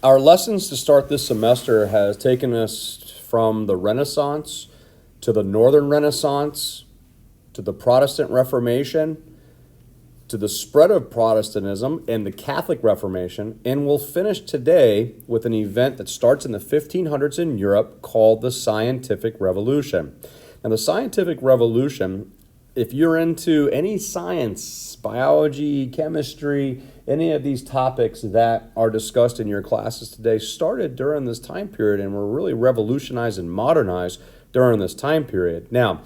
Our lessons to start this semester has taken us from the Renaissance to the Northern Renaissance to the Protestant Reformation to the spread of Protestantism and the Catholic Reformation, and we'll finish today with an event that starts in the 1500s in Europe called the Scientific Revolution. Now, the Scientific Revolution, if you're into any science, biology, chemistry, any of these topics that are discussed in your classes today, started during this time period and were really revolutionized and modernized during this time period. Now,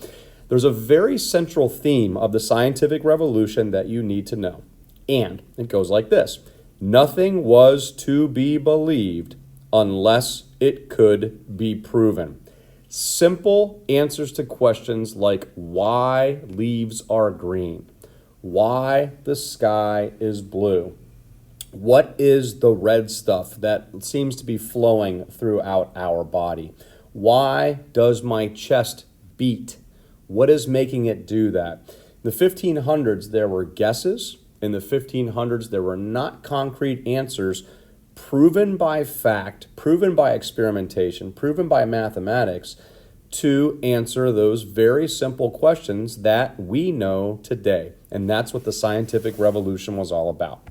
there's a very central theme of the scientific revolution that you need to know. And it goes like this: nothing was to be believed unless it could be proven. Simple answers to questions like why leaves are green, why the sky is blue, what is the red stuff that seems to be flowing throughout our body, why does my chest beat? What is making it do that? In the 1500s, there were guesses. In the 1500s, there were not concrete answers proven by fact, proven by experimentation, proven by mathematics to answer those very simple questions that we know today. And that's what the scientific revolution was all about.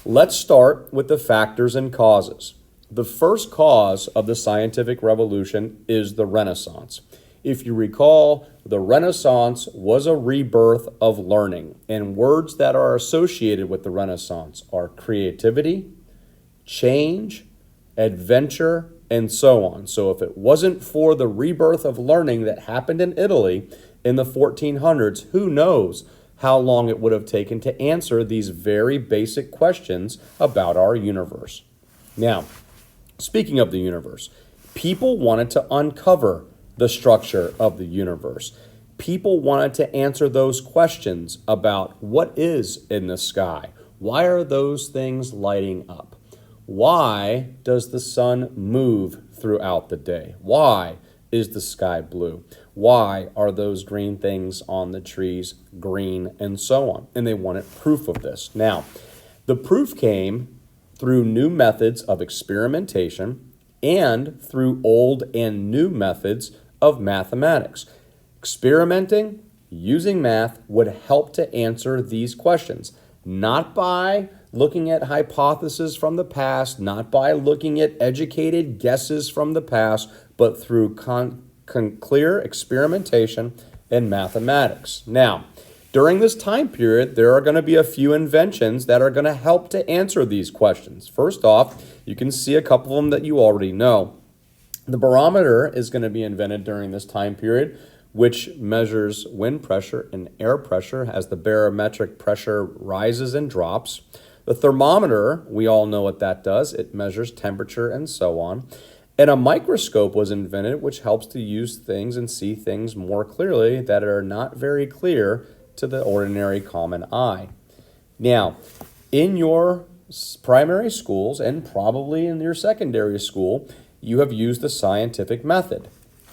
Let's start with the factors and causes. The first cause of the scientific revolution is the Renaissance. If you recall, the Renaissance was a rebirth of learning, and words that are associated with the Renaissance are creativity, change, adventure, and so on. So if it wasn't for the rebirth of learning that happened in Italy in the 1400s, who knows how long it would have taken to answer these very basic questions about our universe. Now, speaking of the universe, people wanted to uncover the structure of the universe. People wanted to answer those questions about what is in the sky. Why are those things lighting up? Why does the sun move throughout the day? Why is the sky blue? Why are those green things on the trees green, and so on? And they wanted proof of this. Now, the proof came through new methods of experimentation and through old and new methods of mathematics. Experimenting, using math would help to answer these questions, not by looking at hypotheses from the past, not by looking at educated guesses from the past, but through clear experimentation and mathematics. Now, during this time period, there are going to be a few inventions that are going to help to answer these questions. First off, you can see a couple of them that you already know. The barometer is going to be invented during this time period, which measures wind pressure and air pressure as the barometric pressure rises and drops. The thermometer, we all know what that does. It measures temperature and so on. And a microscope was invented, which helps to use things and see things more clearly that are not very clear to the ordinary common eye. Now, in your primary schools and probably in your secondary school, you have used the scientific method.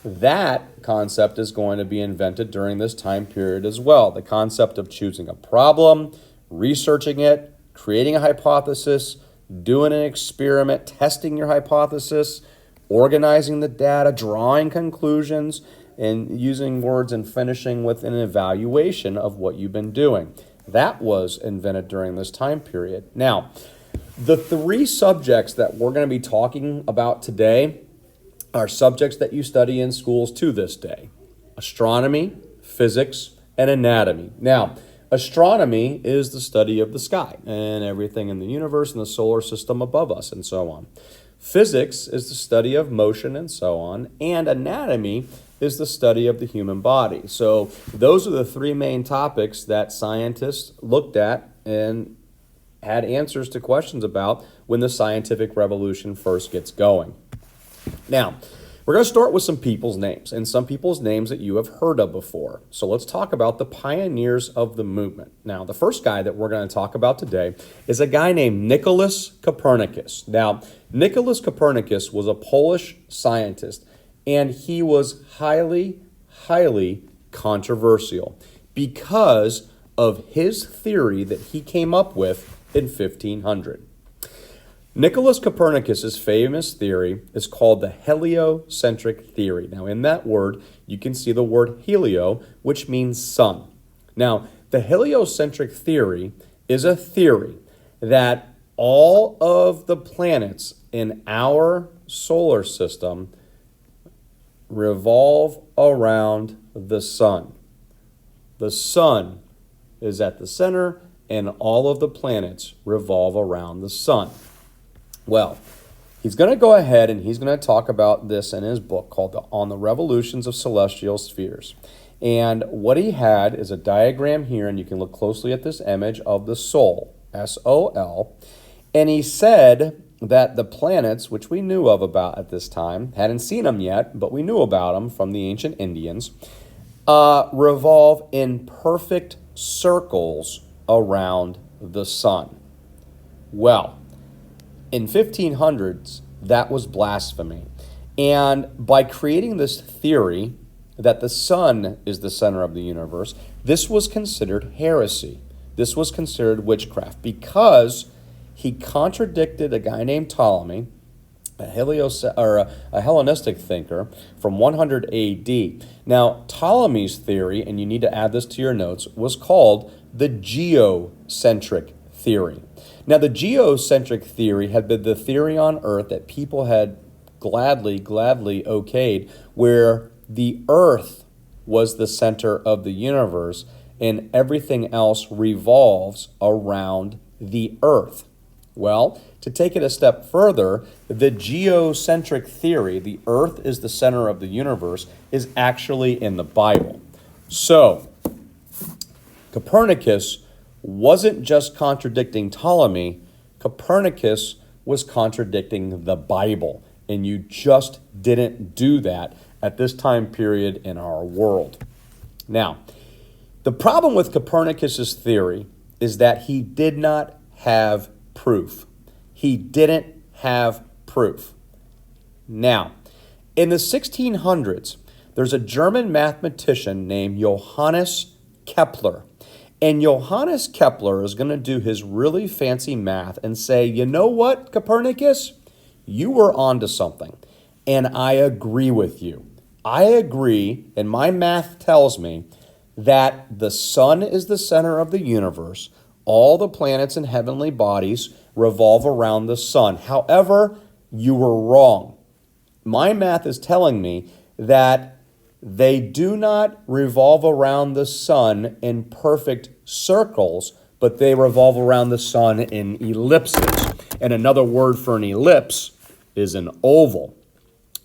That concept is going to be invented during this time period as well. The concept of choosing a problem, researching it, creating a hypothesis, doing an experiment, testing your hypothesis, organizing the data, drawing conclusions, and using words and finishing with an evaluation of what you've been doing. That was invented during this time period. Now, the three subjects that we're going to be talking about today are subjects that you study in schools to this day: astronomy, physics, and anatomy. Now, astronomy is the study of the sky and everything in the universe and the solar system above us and so on. Physics is the study of motion and so on, and anatomy is the study of the human body. So those are the three main topics that scientists looked at and had answers to questions about when the scientific revolution first gets going. Now, we're going to start with some people's names, and some people's names that you have heard of before. So let's talk about the pioneers of the movement. Now, the first guy that we're going to talk about today is a guy named Nicholas Copernicus. Now, Nicholas Copernicus was a Polish scientist, and he was highly controversial because of his theory that he came up with in 1500. Nicholas Copernicus's famous theory is called the heliocentric theory. Now, in that word, you can see the word helio, which means sun. Now, the heliocentric theory is a theory that all of the planets in our solar system revolve around the sun. The sun is at the center, and all of the planets revolve around the sun. Well, he's going to go ahead and he's going to talk about this in his book called On the Revolutions of Celestial Spheres. And what he had is a diagram here, and you can look closely at this image of the Sol, S-O-L. And he said that the planets, which we knew of about at this time, hadn't seen them yet, but we knew about them from the ancient Indians, revolve in perfect circles around the sun. Well, in 1500s, that was blasphemy. And by creating this theory that the sun is the center of the universe, this was considered heresy. This was considered witchcraft because he contradicted a guy named Ptolemy, a Hellenistic thinker from 100 AD. Now, Ptolemy's theory, and you need to add this to your notes, was called the geocentric theory. Now, the geocentric theory had been the theory on Earth that people had gladly okayed, where the Earth was the center of the universe and everything else revolves around the Earth. Well, to take it a step further, the geocentric theory, the Earth is the center of the universe, is actually in the Bible. So, Copernicus wasn't just contradicting Ptolemy, Copernicus was contradicting the Bible. And you just didn't do that at this time period in our world. Now, the problem with Copernicus's theory is that he did not have proof. He didn't have proof. Now, in the 1600s, there's a German mathematician named Johannes Kepler. And Johannes Kepler is going to do his really fancy math and say, you know what, Copernicus? You were onto something. And I agree with you. I agree, and my math tells me that the sun is the center of the universe. All the planets and heavenly bodies revolve around the sun. However, you were wrong. My math is telling me that they do not revolve around the sun in perfect circles, but they revolve around the sun in ellipses. And another word for an ellipse is an oval.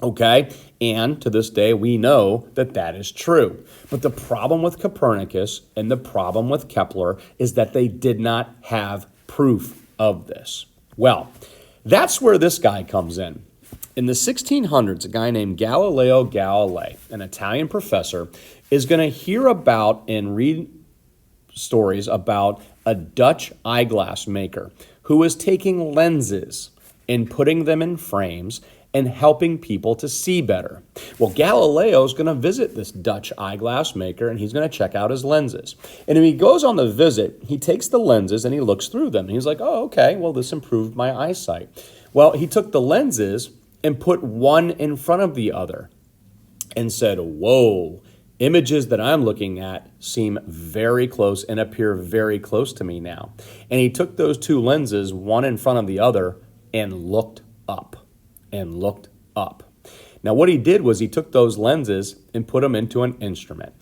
Okay? And to this day, we know that that is true. But the problem with Copernicus and the problem with Kepler is that they did not have proof of this. Well, that's where this guy comes in. In the 1600s, a guy named Galileo Galilei, an Italian professor, is going to hear about and read stories about a Dutch eyeglass maker who is taking lenses and putting them in frames and helping people to see better. Well, Galileo is going to visit this Dutch eyeglass maker, and he's going to check out his lenses. And when he goes on the visit, he takes the lenses and he looks through them. And he's like, oh, okay, well, this improved my eyesight. Well, he took the lenses and put one in front of the other and said, whoa, images that I'm looking at seem very close and appear very close to me now. And he took those two lenses, one in front of the other, and looked up. Now, what he did was he took those lenses and put them into an instrument.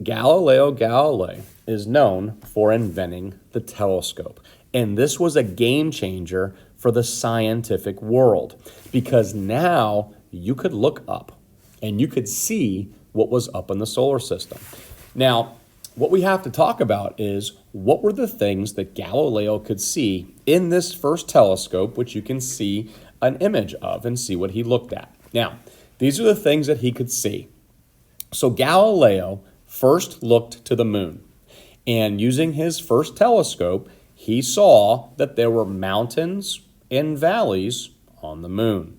Galileo Galilei is known for inventing the telescope. And this was a game changer for the scientific world because now you could look up and you could see what was up in the solar system. Now, what we have to talk about is what were the things that Galileo could see in this first telescope, which you can see an image of and see what he looked at. Now, these are the things that he could see. So Galileo first looked to the moon, and using his first telescope, he saw that there were mountains and valleys on the moon.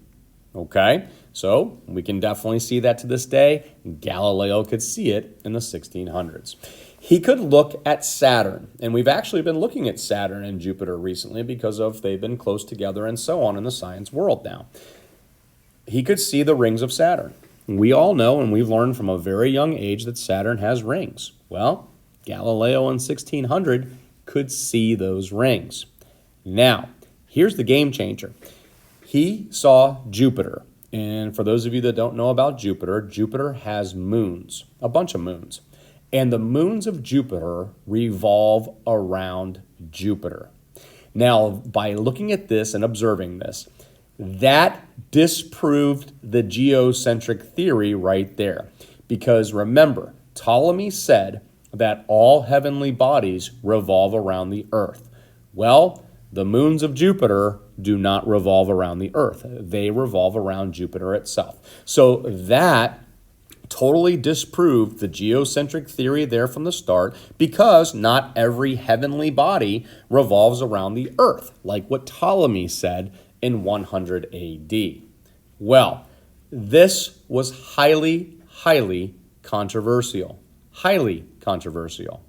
Okay? So we can definitely see that to this day. Galileo could see it in the 1600s. He could look at Saturn, and we've actually been looking at Saturn and Jupiter recently because they've been close together and so on in the science world now. He could see the rings of Saturn. We all know, and we've learned from a very young age, that Saturn has rings. Well, Galileo in 1600 could see those rings. Now, here's the game changer. He saw Jupiter. And for those of you that don't know about Jupiter, Jupiter has moons, a bunch of moons. And the moons of Jupiter revolve around Jupiter. Now, by looking at this and observing this, that disproved the geocentric theory right there. Because remember, Ptolemy said that all heavenly bodies revolve around the earth. Well, the moons of Jupiter do not revolve around the earth. They revolve around Jupiter itself. So that totally disproved the geocentric theory there from the start, because not every heavenly body revolves around the earth, like what Ptolemy said in 100 AD. Well, this was highly, highly controversial. Highly controversial.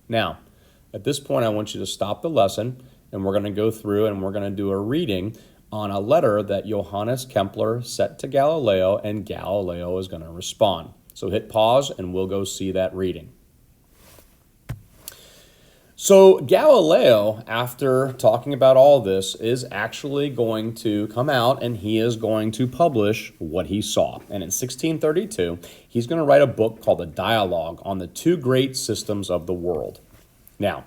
Now, at this point, I want you to stop the lesson, and we're going to go through and we're going to do a reading on a letter that Johannes Kepler sent to Galileo, and Galileo is going to respond. So hit pause, and we'll go see that reading. So Galileo, after talking about all this, is actually going to come out and he is going to publish what he saw. And in 1632, he's going to write a book called a Dialogue on the Two Great Systems of the World. Now,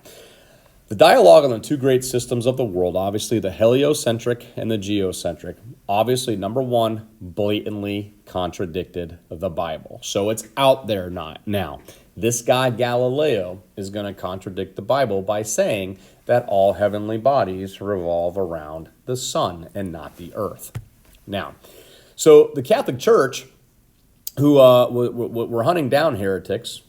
the dialogue on the two great systems of the world, obviously the heliocentric and the geocentric, obviously, number one, blatantly contradicted the Bible. So it's out there now. This guy, Galileo, is going to contradict the Bible by saying that all heavenly bodies revolve around the sun and not the earth. Now, so the Catholic Church, who were hunting down heretics,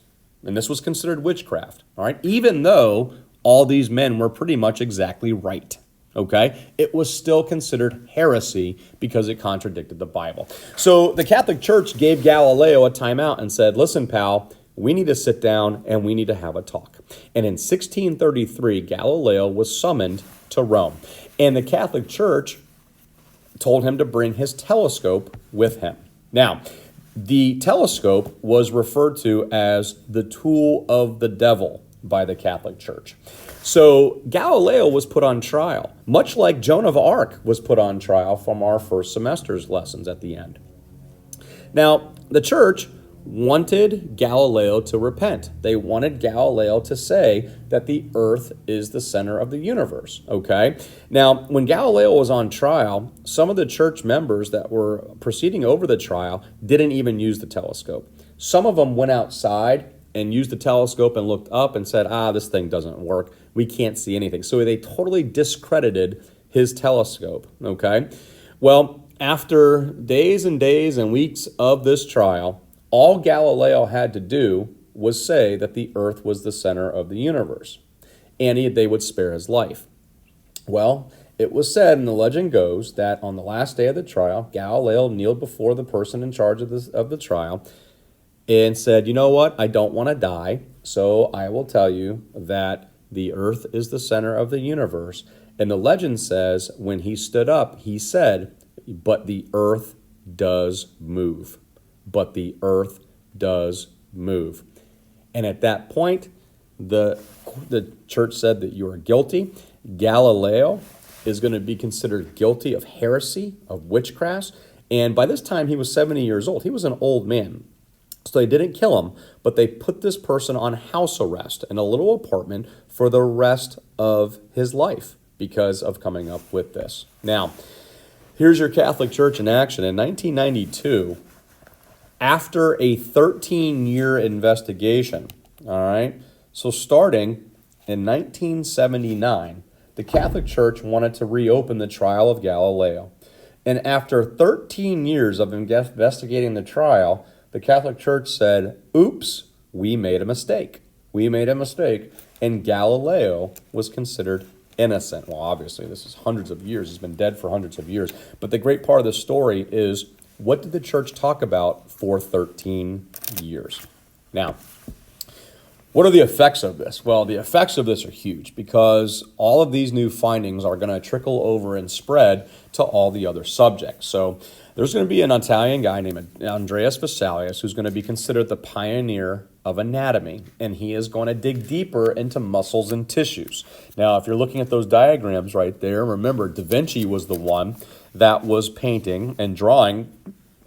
and this was considered witchcraft, all right, even though all these men were pretty much exactly right, okay? It was still considered heresy because it contradicted the Bible. So the Catholic Church gave Galileo a timeout and said, listen, pal, we need to sit down and we need to have a talk. And in 1633, Galileo was summoned to Rome. And the Catholic Church told him to bring his telescope with him. Now, the telescope was referred to as the tool of the devil by the Catholic Church. So Galileo was put on trial, much like Joan of Arc was put on trial from our first semester's lessons at the end. Now, the church wanted Galileo to repent. They wanted Galileo to say that the earth is the center of the universe, okay? Now, when Galileo was on trial, some of the church members that were proceeding over the trial didn't even use the telescope. Some of them went outside and used the telescope and looked up and said, this thing doesn't work. We can't see anything. So they totally discredited his telescope, okay? Well, after days and days and weeks of this trial, all Galileo had to do was say that the earth was the center of the universe, and they would spare his life. Well, it was said, and the legend goes, that on the last day of the trial, Galileo kneeled before the person in charge of the trial and said, you know what, I don't want to die, so I will tell you that the earth is the center of the universe. And the legend says, when he stood up, he said, but the earth does move. But the earth does move. And at that point, the church said that you are guilty. Galileo is going to be considered guilty of heresy, of witchcraft. And by this time, he was 70 years old. He was an old man. So they didn't kill him, but they put this person on house arrest in a little apartment for the rest of his life because of coming up with this. Now, here's your Catholic Church in action. In 1992, after a 13-year investigation, all right, so starting in 1979, the Catholic Church wanted to reopen the trial of Galileo. And after 13 years of investigating the trial, the Catholic Church said, oops, we made a mistake. We made a mistake. And Galileo was considered innocent. Well, obviously, this is hundreds of years. He's been dead for hundreds of years. But the great part of the story is, what did the church talk about for 13 years? Now, what are the effects of this? Well, the effects of this are huge because all of these new findings are going to trickle over and spread to all the other subjects. So there's going to be an Italian guy named Andreas Vesalius who's going to be considered the pioneer of anatomy, and he is going to dig deeper into muscles and tissues. Now, if you're looking at those diagrams right there, remember Da Vinci was the one that was painting and drawing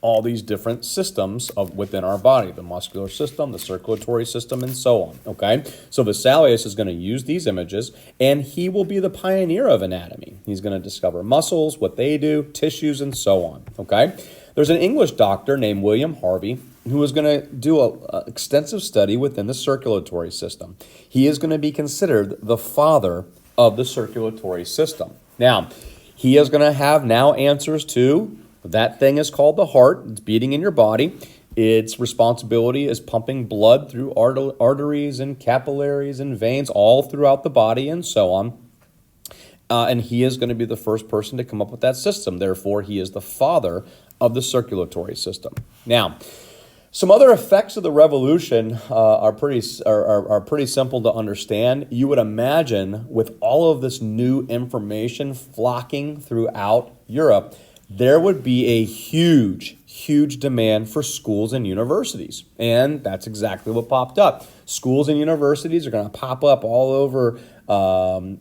all these different systems of within our body, the muscular system, the circulatory system, and so on, okay? So Vesalius is going to use these images, and he will be the pioneer of anatomy. He's going to discover muscles, what they do, tissues, and so on, okay? There's an English doctor named William Harvey who is going to do an extensive study within the circulatory system. He is going to be considered the father of the circulatory system. Now, he is going to have now answers to that thing is called the heart. It's beating in your body. Its responsibility is pumping blood through arteries and capillaries and veins all throughout the body and so on. And he is going to be the first person to come up with that system. Therefore, he is the father of the circulatory system. Now, some other effects of the revolution are pretty simple to understand. You would imagine with all of this new information flocking throughout Europe, there would be a huge demand for schools and universities. And that's exactly what popped up. Schools and universities are going to pop up all over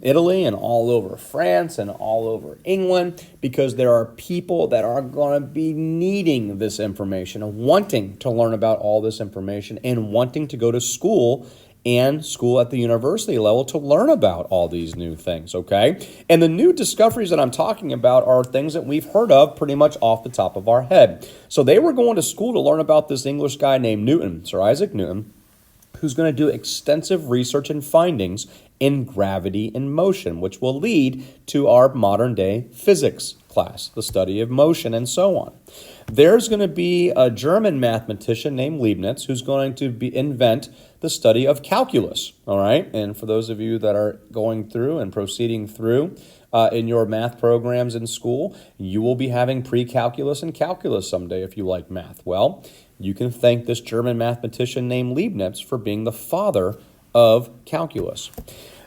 Italy and all over France and all over England because there are people that are going to be needing this information and wanting to learn about all this information and wanting to go to school and school at the university level to learn about all these new things, okay? And the new discoveries that I'm talking about are things that we've heard of pretty much off the top of our head. So they were going to school to learn about this English guy named Newton, Sir Isaac Newton, who's going to do extensive research and findings in gravity and motion, which will lead to our modern day physics class, the study of motion and so on. There's going to be a German mathematician named Leibniz who's going to invent the study of calculus, all right? And for those of you that are going through and proceeding through in your math programs in school, you will be having pre-calculus and calculus someday if you like math. Well, you can thank this German mathematician named Leibniz for being the father of calculus.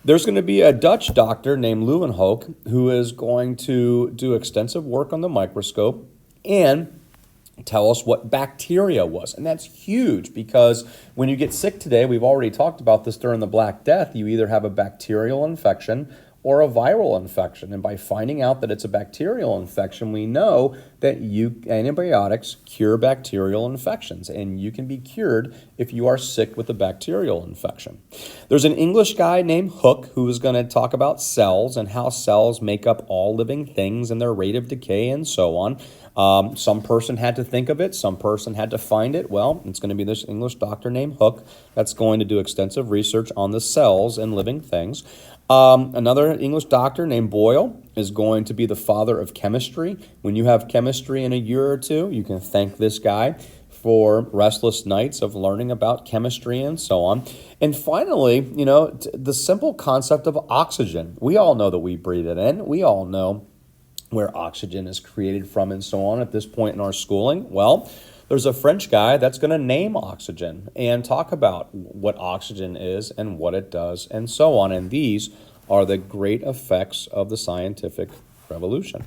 There's going to be a Dutch doctor named Leeuwenhoek who is going to do extensive work on the microscope and tell us what bacteria was. And that's huge because when you get sick today, we've already talked about this during the Black Death, you either have a bacterial infection or a viral infection. And by finding out that it's a bacterial infection, we know that antibiotics cure bacterial infections, and you can be cured if you are sick with a bacterial infection. There's an English guy named Hooke who is going to talk about cells and how cells make up all living things and their rate of decay and so on. Some person had to think of it. Some person had to find it. Well, it's going to be this English doctor named Hooke that's going to do extensive research on the cells and living things. Another English doctor named Boyle is going to be the father of chemistry. When you have chemistry in a year or two, you can thank this guy for restless nights of learning about chemistry and so on. And finally, the simple concept of oxygen. We all know that we breathe it in. We all know where oxygen is created from and so on at this point in our schooling. Well, there's a French guy that's going to name oxygen and talk about what oxygen is and what it does and so on. And these are the great effects of the scientific revolution.